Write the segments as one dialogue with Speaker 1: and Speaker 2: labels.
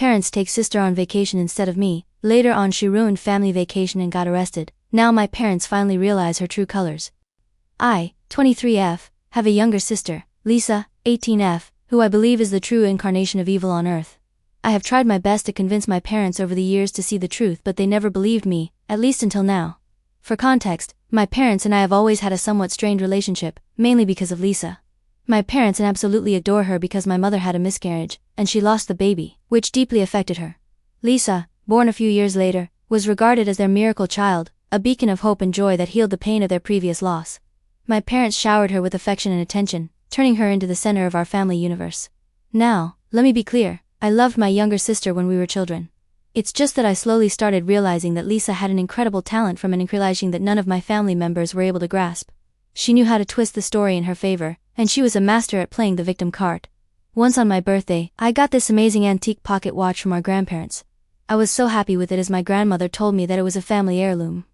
Speaker 1: parents take sister on vacation instead of me. Later on she ruined family vacation and got arrested. Now my parents finally realize her true colors. I, 23F, have a younger sister, Lisa, 18F, who I believe is the true incarnation of evil on earth. I have tried my best to convince my parents over the years to see the truth, but they never believed me, at least until now. For context, my parents and I have always had a somewhat strained relationship, mainly because of Lisa. My parents absolutely adore her because my mother had a miscarriage, and she lost the baby, which deeply affected her. Lisa, born a few years later, was regarded as their miracle child, a beacon of hope and joy that healed the pain of their previous loss. My parents showered her with affection and attention, turning her into the center of our family universe. Now, let me be clear, I loved my younger sister when we were children. It's just that I slowly started realizing that Lisa had an incredible talent from an realizing that none of my family members were able to grasp. She knew how to twist the story in her favor, and she was a master at playing the victim card. Once on my birthday, I got this amazing antique pocket watch from our grandparents. I was so happy with it as my grandmother told me that it was a family heirloom.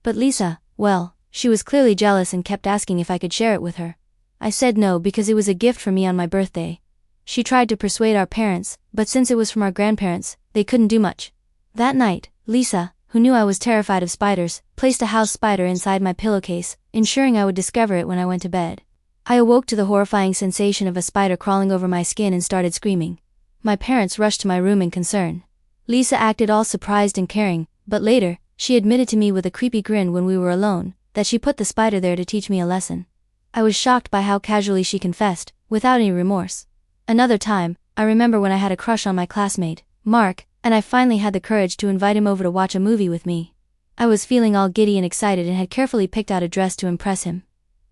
Speaker 1: But Lisa, well, she was clearly jealous and kept asking if I could share it with her. I said no because it was a gift from me on my birthday. She tried to persuade our parents, but since it was from our grandparents, they couldn't do much. That night, Lisa, who knew I was terrified of spiders, placed a house spider inside my pillowcase, ensuring I would discover it when I went to bed. I awoke to the horrifying sensation of a spider crawling over my skin and started screaming. My parents rushed to my room in concern. Lisa acted all surprised and caring, but later, she admitted to me with a creepy grin when we were alone, that she put the spider there to teach me a lesson. I was shocked by how casually she confessed, without any remorse. Another time, I remember when I had a crush on my classmate, Mark, and I finally had the courage to invite him over to watch a movie with me. I was feeling all giddy and excited and had carefully picked out a dress to impress him.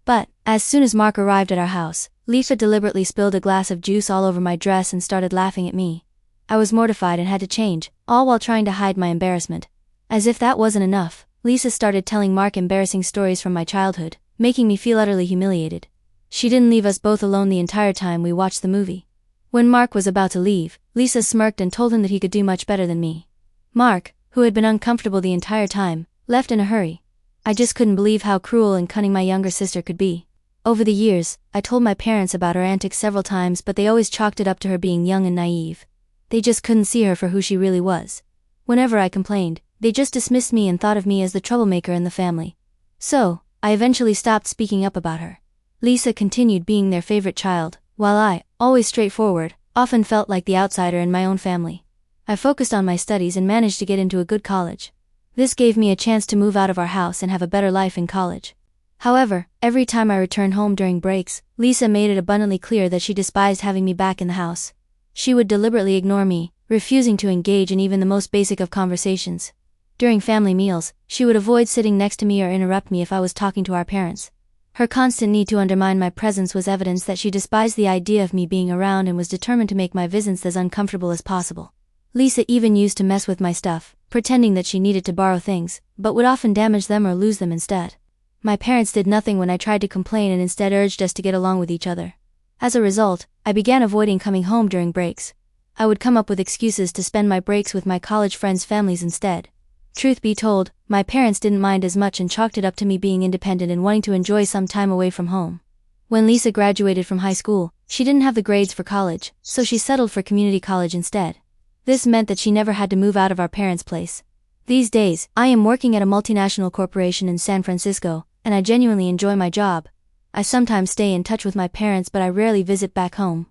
Speaker 1: But, as soon as Mark arrived at our house, Lisa deliberately spilled a glass of juice all over my dress and started laughing at me. I was mortified and had to change, all while trying to hide my embarrassment. As if that wasn't enough, Lisa started telling Mark embarrassing stories from my childhood, making me feel utterly humiliated. She didn't leave us both alone the entire time we watched the movie. When Mark was about to leave, Lisa smirked and told him that he could do much better than me. Mark, who had been uncomfortable the entire time, left in a hurry. I just couldn't believe how cruel and cunning my younger sister could be. Over the years, I told my parents about her antics several times, but they always chalked it up to her being young and naive. They just couldn't see her for who she really was. Whenever I complained, they just dismissed me and thought of me as the troublemaker in the family. So, I eventually stopped speaking up about her. Lisa continued being their favorite child, while I, always straightforward, often felt like the outsider in my own family. I focused on my studies and managed to get into a good college. This gave me a chance to move out of our house and have a better life in college. However, every time I returned home during breaks, Lisa made it abundantly clear that she despised having me back in the house. She would deliberately ignore me, refusing to engage in even the most basic of conversations. During family meals, she would avoid sitting next to me or interrupt me if I was talking to our parents. Her constant need to undermine my presence was evidence that she despised the idea of me being around and was determined to make my visits as uncomfortable as possible. Lisa even used to mess with my stuff, pretending that she needed to borrow things, but would often damage them or lose them instead. My parents did nothing when I tried to complain and instead urged us to get along with each other. As a result, I began avoiding coming home during breaks. I would come up with excuses to spend my breaks with my college friends' families instead. Truth be told, my parents didn't mind as much and chalked it up to me being independent and wanting to enjoy some time away from home. When Lisa graduated from high school, she didn't have the grades for college, so she settled for community college instead. This meant that she never had to move out of our parents' place. These days, I am working at a multinational corporation in San Francisco, and I genuinely enjoy my job. I sometimes stay in touch with my parents, but I rarely visit back home.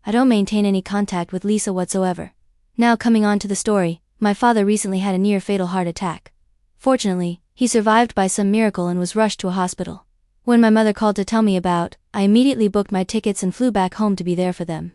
Speaker 1: I don't maintain any contact with Lisa whatsoever. Now coming on to the story, my father recently had a near-fatal heart attack. Fortunately, he survived by some miracle and was rushed to a hospital. When my mother called to tell me about, I immediately booked my tickets and flew back home to be there for them.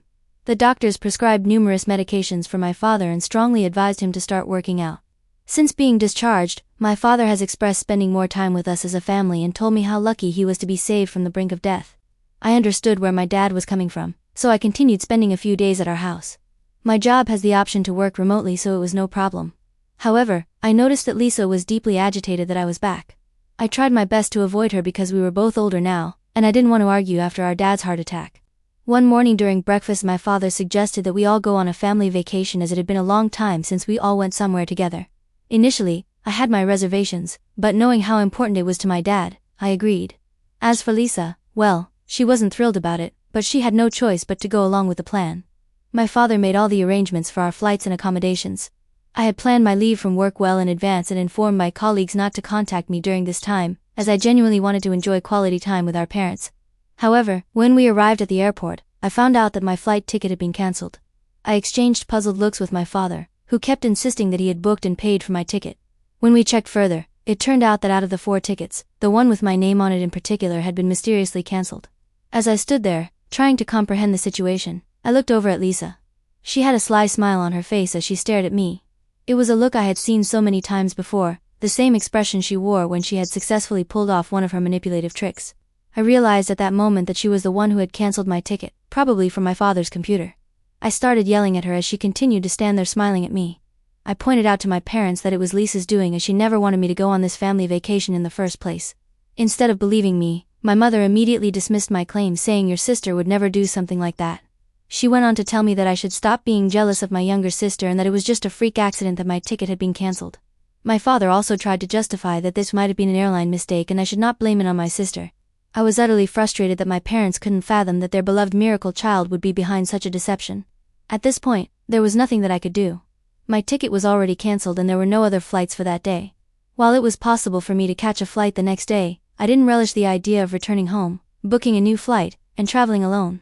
Speaker 1: The doctors prescribed numerous medications for my father and strongly advised him to start working out. Since being discharged, my father has expressed spending more time with us as a family and told me how lucky he was to be saved from the brink of death. I understood where my dad was coming from, so I continued spending a few days at our house. My job has the option to work remotely, so it was no problem. However, I noticed that Lisa was deeply agitated that I was back. I tried my best to avoid her because we were both older now, and I didn't want to argue after our dad's heart attack. One morning during breakfast, my father suggested that we all go on a family vacation as it had been a long time since we all went somewhere together. Initially, I had my reservations, but knowing how important it was to my dad, I agreed. As for Lisa, well, she wasn't thrilled about it, but she had no choice but to go along with the plan. My father made all the arrangements for our flights and accommodations. I had planned my leave from work well in advance and informed my colleagues not to contact me during this time, as I genuinely wanted to enjoy quality time with our parents. However, when we arrived at the airport, I found out that my flight ticket had been cancelled. I exchanged puzzled looks with my father, who kept insisting that he had booked and paid for my ticket. When we checked further, it turned out that out of the 4 tickets, the one with my name on it in particular had been mysteriously cancelled. As I stood there, trying to comprehend the situation, I looked over at Lisa. She had a sly smile on her face as she stared at me. It was a look I had seen so many times before, the same expression she wore when she had successfully pulled off one of her manipulative tricks. I realized at that moment that she was the one who had cancelled my ticket, probably from my father's computer. I started yelling at her as she continued to stand there smiling at me. I pointed out to my parents that it was Lisa's doing as she never wanted me to go on this family vacation in the first place. Instead of believing me, my mother immediately dismissed my claim, saying your sister would never do something like that. She went on to tell me that I should stop being jealous of my younger sister and that it was just a freak accident that my ticket had been cancelled. My father also tried to justify that this might have been an airline mistake and I should not blame it on my sister. I was utterly frustrated that my parents couldn't fathom that their beloved miracle child would be behind such a deception. At this point, there was nothing that I could do. My ticket was already cancelled and there were no other flights for that day. While it was possible for me to catch a flight the next day, I didn't relish the idea of returning home, booking a new flight, and traveling alone.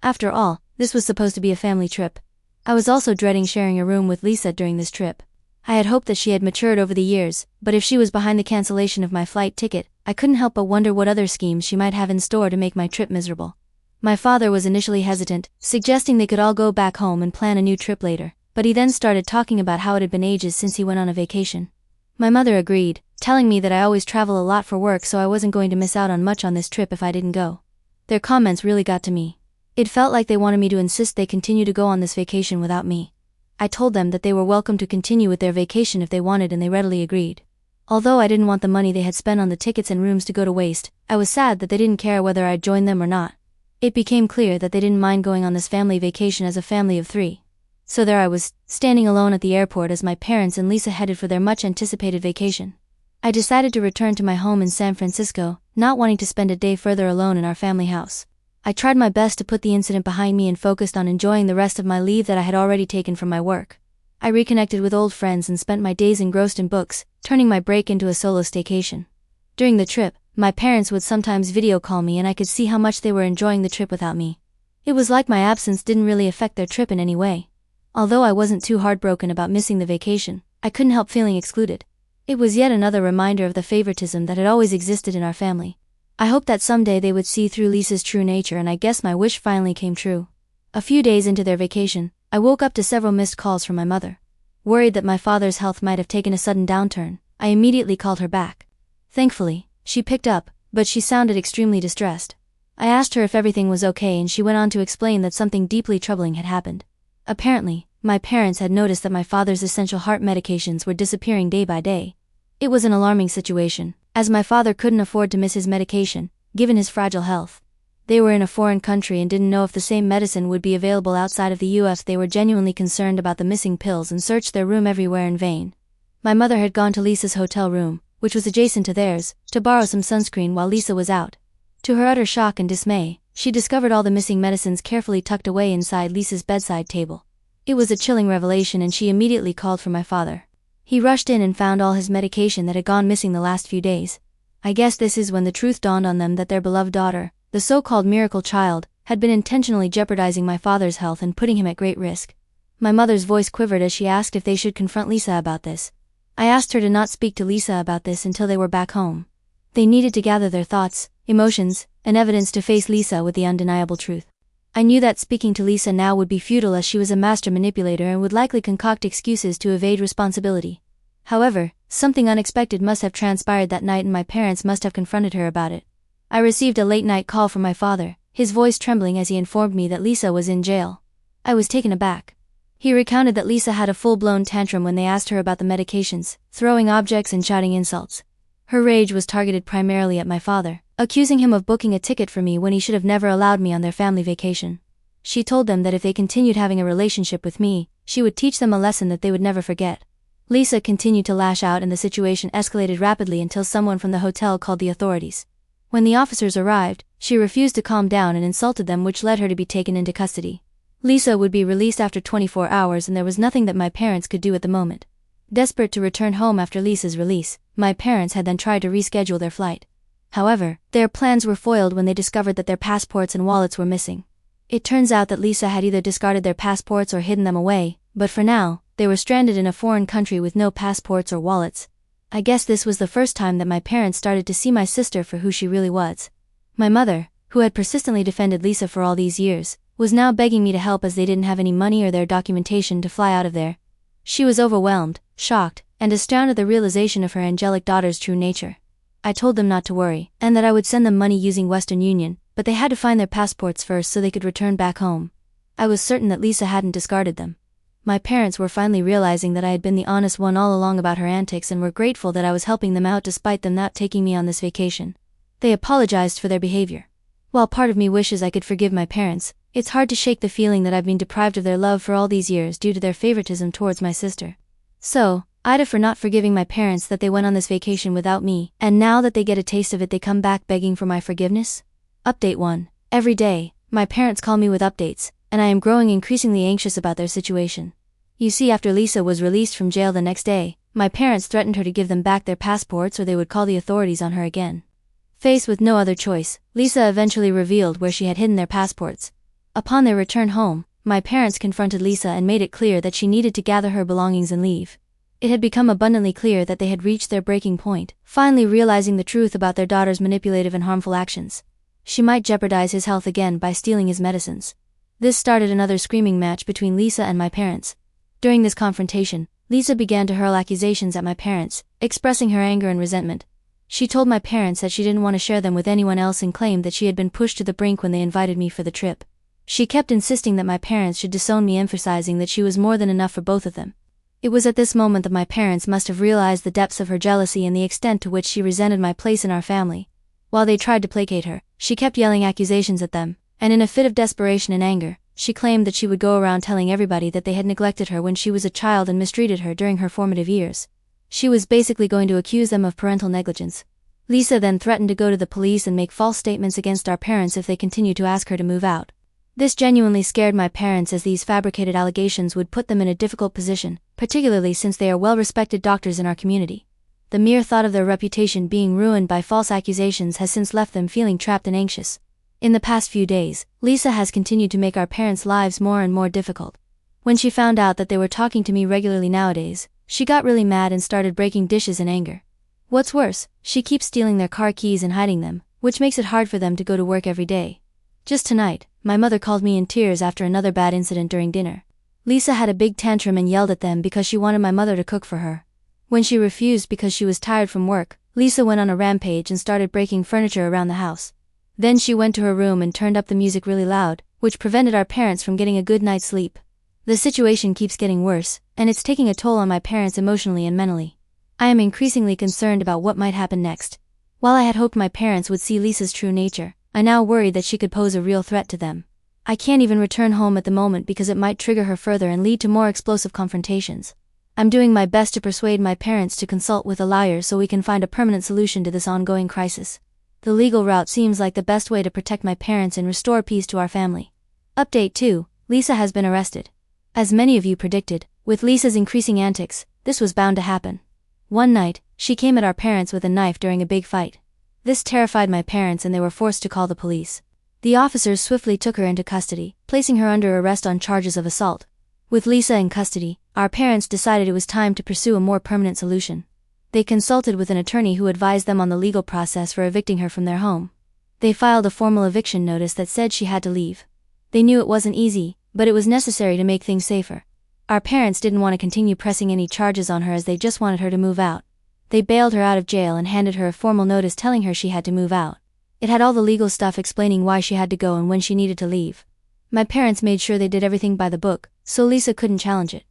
Speaker 1: After all, this was supposed to be a family trip. I was also dreading sharing a room with Lisa during this trip. I had hoped that she had matured over the years, but if she was behind the cancellation of my flight ticket, I couldn't help but wonder what other schemes she might have in store to make my trip miserable. My father was initially hesitant, suggesting they could all go back home and plan a new trip later, but he then started talking about how it had been ages since he went on a vacation. My mother agreed, telling me that I always travel a lot for work so I wasn't going to miss out on much on this trip if I didn't go. Their comments really got to me. It felt like they wanted me to insist they continue to go on this vacation without me. I told them that they were welcome to continue with their vacation if they wanted and they readily agreed. Although I didn't want the money they had spent on the tickets and rooms to go to waste, I was sad that they didn't care whether I'd join them or not. It became clear that they didn't mind going on this family vacation as a family of 3. So there I was, standing alone at the airport as my parents and Lisa headed for their much-anticipated vacation. I decided to return to my home in San Francisco, not wanting to spend a day further alone in our family house. I tried my best to put the incident behind me and focused on enjoying the rest of my leave that I had already taken from my work. I reconnected with old friends and spent my days engrossed in books, turning my break into a solo staycation. During the trip, my parents would sometimes video call me and I could see how much they were enjoying the trip without me. It was like my absence didn't really affect their trip in any way. Although I wasn't too heartbroken about missing the vacation, I couldn't help feeling excluded. It was yet another reminder of the favoritism that had always existed in our family. I hoped that someday they would see through Lisa's true nature and I guess my wish finally came true. A few days into their vacation, I woke up to several missed calls from my mother. Worried that my father's health might have taken a sudden downturn, I immediately called her back. Thankfully, she picked up, but she sounded extremely distressed. I asked her if everything was okay and she went on to explain that something deeply troubling had happened. Apparently, my parents had noticed that my father's essential heart medications were disappearing day by day. It was an alarming situation, as my father couldn't afford to miss his medication, given his fragile health. They were in a foreign country and didn't know if the same medicine would be available outside of the US. They were genuinely concerned about the missing pills and searched their room everywhere in vain. My mother had gone to Lisa's hotel room, which was adjacent to theirs, to borrow some sunscreen while Lisa was out. To her utter shock and dismay, she discovered all the missing medicines carefully tucked away inside Lisa's bedside table. It was a chilling revelation and she immediately called for my father. He rushed in and found all his medication that had gone missing the last few days. I guess this is when the truth dawned on them that their beloved daughter, the so-called miracle child, had been intentionally jeopardizing my father's health and putting him at great risk. My mother's voice quivered as she asked if they should confront Lisa about this. I asked her to not speak to Lisa about this until they were back home. They needed to gather their thoughts, emotions, and evidence to face Lisa with the undeniable truth. I knew that speaking to Lisa now would be futile as she was a master manipulator and would likely concoct excuses to evade responsibility. However, something unexpected must have transpired that night and my parents must have confronted her about it. I received a late-night call from my father, his voice trembling as he informed me that Lisa was in jail. I was taken aback. He recounted that Lisa had a full-blown tantrum when they asked her about the medications, throwing objects and shouting insults. Her rage was targeted primarily at my father, accusing him of booking a ticket for me when he should have never allowed me on their family vacation. She told them that if they continued having a relationship with me, she would teach them a lesson that they would never forget. Lisa continued to lash out and the situation escalated rapidly until someone from the hotel called the authorities. When the officers arrived, she refused to calm down and insulted them, which led her to be taken into custody. Lisa would be released after 24 hours and there was nothing that my parents could do at the moment. Desperate to return home after Lisa's release, my parents had then tried to reschedule their flight. However, their plans were foiled when they discovered that their passports and wallets were missing. It turns out that Lisa had either discarded their passports or hidden them away, but for now, they were stranded in a foreign country with no passports or wallets. I guess this was the first time that my parents started to see my sister for who she really was. My mother, who had persistently defended Lisa for all these years, was now begging me to help as they didn't have any money or their documentation to fly out of there. She was overwhelmed, shocked, and astounded at the realization of her angelic daughter's true nature. I told them not to worry, and that I would send them money using Western Union, but they had to find their passports first so they could return back home. I was certain that Lisa hadn't discarded them. My parents were finally realizing that I had been the honest one all along about her antics and were grateful that I was helping them out despite them not taking me on this vacation. They apologized for their behavior. While part of me wishes I could forgive my parents, it's hard to shake the feeling that I've been deprived of their love for all these years due to their favoritism towards my sister. So, Ida for not forgiving my parents that they went on this vacation without me, and now that they get a taste of it they come back begging for my forgiveness? Update 1. Every day, my parents call me with updates, and I am growing increasingly anxious about their situation. You see, after Lisa was released from jail the next day, my parents threatened her to give them back their passports or they would call the authorities on her again. Faced with no other choice, Lisa eventually revealed where she had hidden their passports. Upon their return home, my parents confronted Lisa and made it clear that she needed to gather her belongings and leave. It had become abundantly clear that they had reached their breaking point, finally realizing the truth about their daughter's manipulative and harmful actions. She might jeopardize his health again by stealing his medicines. This started another screaming match between Lisa and my parents. During this confrontation, Lisa began to hurl accusations at my parents, expressing her anger and resentment. She told my parents that she didn't want to share them with anyone else and claimed that she had been pushed to the brink when they invited me for the trip. She kept insisting that my parents should disown me, emphasizing that she was more than enough for both of them. It was at this moment that my parents must have realized the depths of her jealousy and the extent to which she resented my place in our family. While they tried to placate her, she kept yelling accusations at them, and in a fit of desperation and anger, she claimed that she would go around telling everybody that they had neglected her when she was a child and mistreated her during her formative years. She was basically going to accuse them of parental negligence. Lisa then threatened to go to the police and make false statements against our parents if they continued to ask her to move out. This genuinely scared my parents as these fabricated allegations would put them in a difficult position, particularly since they are well-respected doctors in our community. The mere thought of their reputation being ruined by false accusations has since left them feeling trapped and anxious. In the past few days, Lisa has continued to make our parents' lives more and more difficult. When she found out that they were talking to me regularly nowadays, she got really mad and started breaking dishes in anger. What's worse, she keeps stealing their car keys and hiding them, which makes it hard for them to go to work every day. Just tonight, my mother called me in tears after another bad incident during dinner. Lisa had a big tantrum and yelled at them because she wanted my mother to cook for her. When she refused because she was tired from work, Lisa went on a rampage and started breaking furniture around the house. Then she went to her room and turned up the music really loud, which prevented our parents from getting a good night's sleep. The situation keeps getting worse, and it's taking a toll on my parents emotionally and mentally. I am increasingly concerned about what might happen next. While I had hoped my parents would see Lisa's true nature, I now worried that she could pose a real threat to them. I can't even return home at the moment because it might trigger her further and lead to more explosive confrontations. I'm doing my best to persuade my parents to consult with a lawyer so we can find a permanent solution to this ongoing crisis. The legal route seems like the best way to protect my parents and restore peace to our family. Update 2. Lisa has been arrested. As many of you predicted, with Lisa's increasing antics, this was bound to happen. One night, she came at our parents with a knife during a big fight. This terrified my parents and they were forced to call the police. The officers swiftly took her into custody, placing her under arrest on charges of assault. With Lisa in custody, our parents decided it was time to pursue a more permanent solution. They consulted with an attorney who advised them on the legal process for evicting her from their home. They filed a formal eviction notice that said she had to leave. They knew it wasn't easy, but it was necessary to make things safer. Our parents didn't want to continue pressing any charges on her as they just wanted her to move out. They bailed her out of jail and handed her a formal notice telling her she had to move out. It had all the legal stuff explaining why she had to go and when she needed to leave. My parents made sure they did everything by the book, so Lisa couldn't challenge it.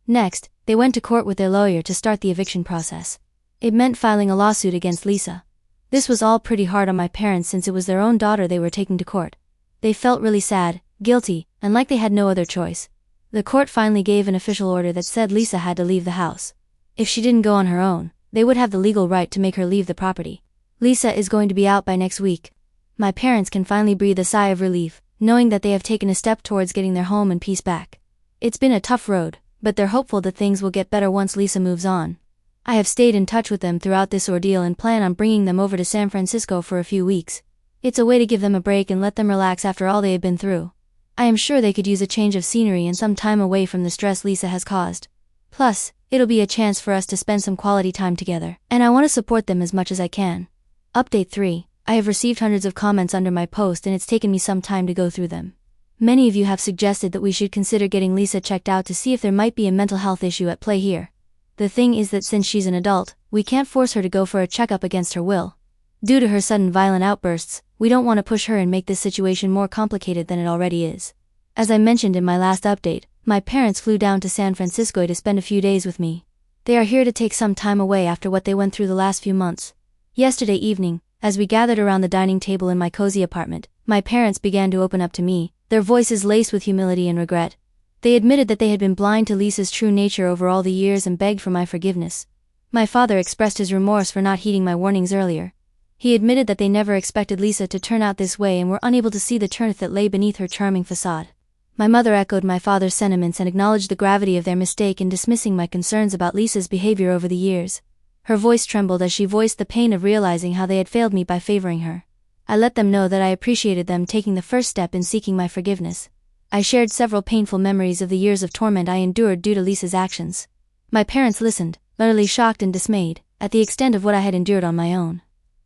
Speaker 1: Next, they went to court with their lawyer to start the eviction process. It meant filing a lawsuit against Lisa. This was all pretty hard on my parents since it was their own daughter they were taking to court. They felt really sad, guilty, and like they had no other choice. The court finally gave an official order that said Lisa had to leave the house. If she didn't go on her own, they would have the legal right to make her leave the property. Lisa is going to be out by next week. My parents can finally breathe a sigh of relief, knowing that they have taken a step towards getting their home and peace back. It's been a tough road, but they're hopeful that things will get better once Lisa moves on. I have stayed in touch with them throughout this ordeal and plan on bringing them over to San Francisco for a few weeks. It's a way to give them a break and let them relax after all they have been through. I am sure they could use a change of scenery and some time away from the stress Lisa has caused. Plus, it'll be a chance for us to spend some quality time together, and I want to support them as much as I can. Update 3. I have received hundreds of comments under my post and it's taken me some time to go through them. Many of you have suggested that we should consider getting Lisa checked out to see if there might be a mental health issue at play here. The thing is that since she's an adult, we can't force her to go for a checkup against her will. Due to her sudden violent outbursts, we don't want to push her and make this situation more complicated than it already is. As I mentioned in my last update, my parents flew down to San Francisco to spend a few days with me. They are here to take some time away after what they went through the last few months. Yesterday evening, as we gathered around the dining table in my cozy apartment, my parents began to open up to me, their voices laced with humility and regret. They admitted that they had been blind to Lisa's true nature over all the years and begged for my forgiveness. My father expressed his remorse for not heeding my warnings earlier. He admitted that they never expected Lisa to turn out this way and were unable to see the truth that lay beneath her charming facade. My mother echoed my father's sentiments and acknowledged the gravity of their mistake in dismissing my concerns about Lisa's behavior over the years. Her voice trembled as she voiced the pain of realizing how they had failed me by favoring her. I let them know that I appreciated them taking the first step in seeking my forgiveness. I shared several painful memories of the years of torment I endured due to Lisa's actions. My parents listened, utterly shocked and dismayed, at the extent of what I had endured on my own.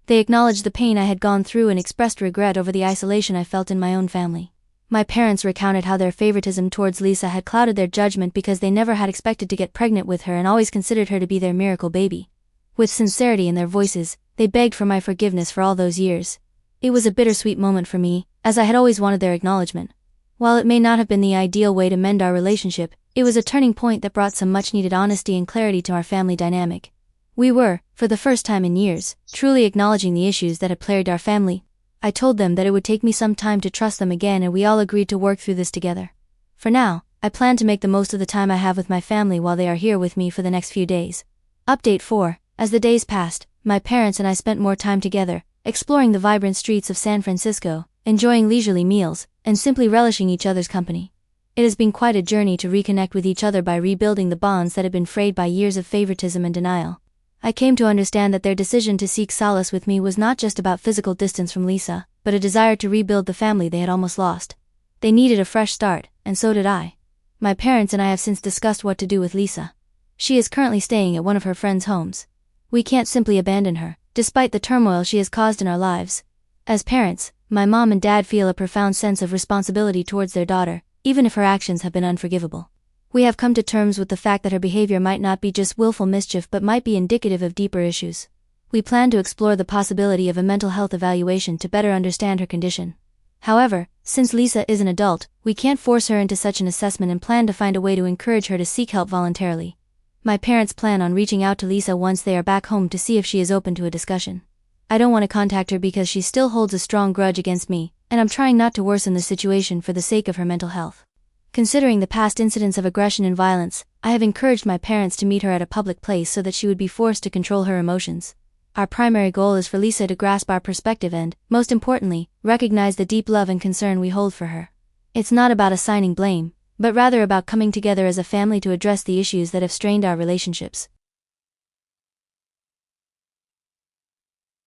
Speaker 1: They acknowledged the pain I had gone through and expressed regret over the isolation I felt in my own family. My parents recounted how their favoritism towards Lisa had clouded their judgment because they never had expected to get pregnant with her and always considered her to be their miracle baby. With sincerity in their voices, they begged for my forgiveness for all those years. It was a bittersweet moment for me, as I had always wanted their acknowledgement. While it may not have been the ideal way to mend our relationship, it was a turning point that brought some much-needed honesty and clarity to our family dynamic. We were, for the first time in years, truly acknowledging the issues that had plagued our family. I told them that it would take me some time to trust them again and we all agreed to work through this together. For now, I plan to make the most of the time I have with my family while they are here with me for the next few days. Update 4. As the days passed, my parents and I spent more time together, exploring the vibrant streets of San Francisco, enjoying leisurely meals, and simply relishing each other's company. It has been quite a journey to reconnect with each other by rebuilding the bonds that had been frayed by years of favoritism and denial. I came to understand that their decision to seek solace with me was not just about physical distance from Lisa, but a desire to rebuild the family they had almost lost. They needed a fresh start, and so did I. My parents and I have since discussed what to do with Lisa. She is currently staying at one of her friends' homes. We can't simply abandon her, despite the turmoil she has caused in our lives. As parents, my mom and dad feel a profound sense of responsibility towards their daughter, even if her actions have been unforgivable. We have come to terms with the fact that her behavior might not be just willful mischief but might be indicative of deeper issues. We plan to explore the possibility of a mental health evaluation to better understand her condition. However, since Lisa is an adult, we can't force her into such an assessment and plan to find a way to encourage her to seek help voluntarily. My parents plan on reaching out to Lisa once they are back home to see if she is open to a discussion. I don't want to contact her because she still holds a strong grudge against me, and I'm trying not to worsen the situation for the sake of her mental health. Considering the past incidents of aggression and violence, I have encouraged my parents to meet her at a public place so that she would be forced to control her emotions. Our primary goal is for Lisa to grasp our perspective and, most importantly, recognize the deep love and concern we hold for her. It's not about assigning blame, but rather about coming together as a family to address the issues that have strained our relationships.